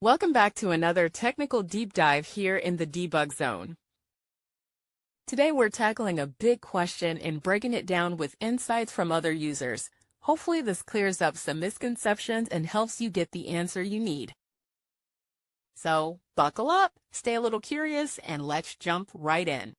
Welcome back to another technical deep dive here in the debug zone. Today we're tackling a big question and breaking it down with insights from other users. Hopefully this clears up some misconceptions and helps you get the answer you need. So buckle up, stay a little curious, and let's jump right in.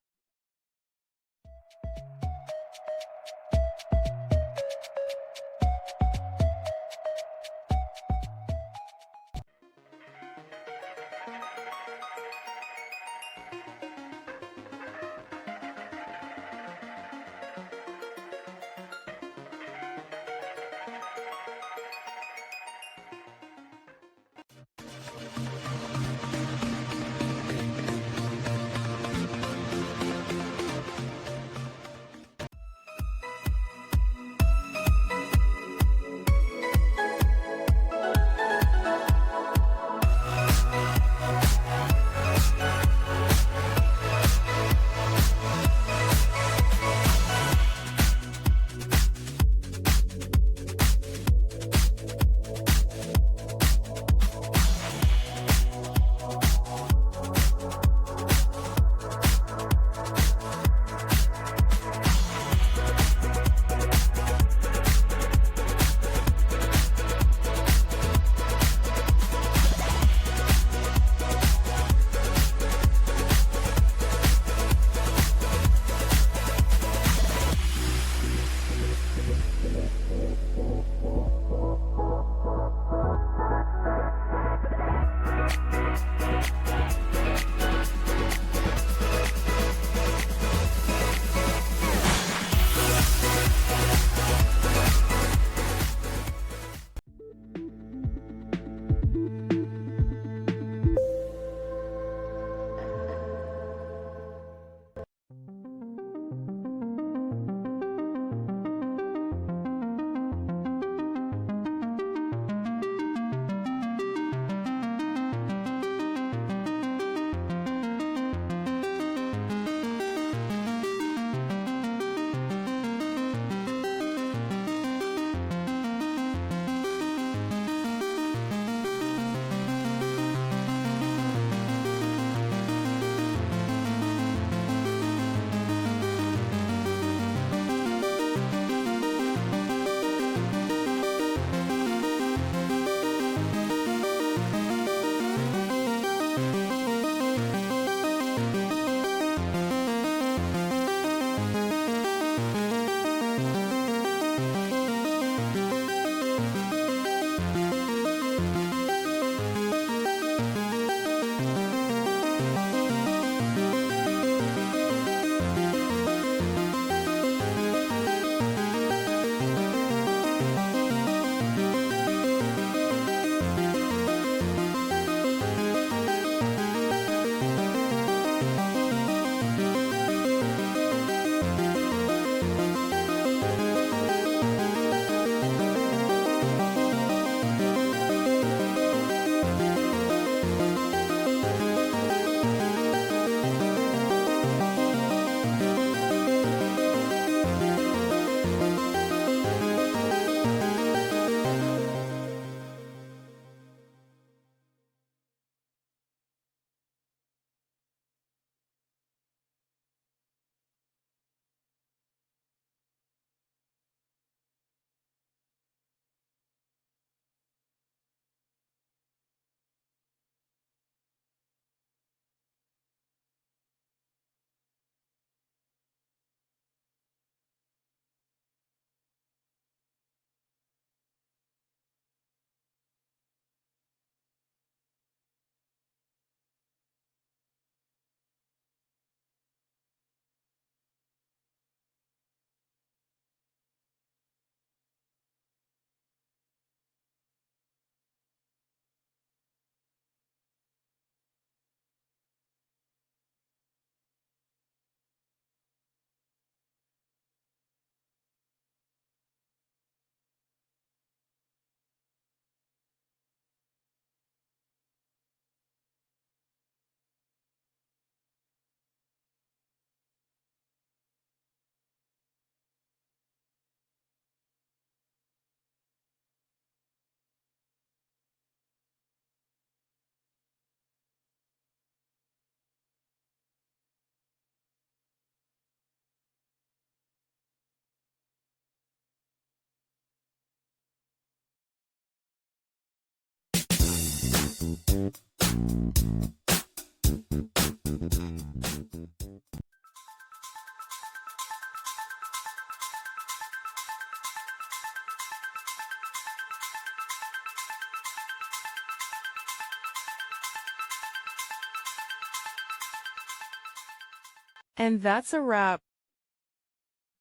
And that's a wrap.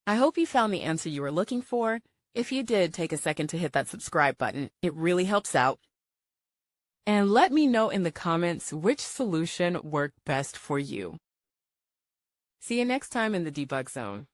I hope you found the answer you were looking for. If you did, take a second to hit that subscribe button. It really helps out. And let me know in the comments which solution worked best for you. See you next time in the debug zone.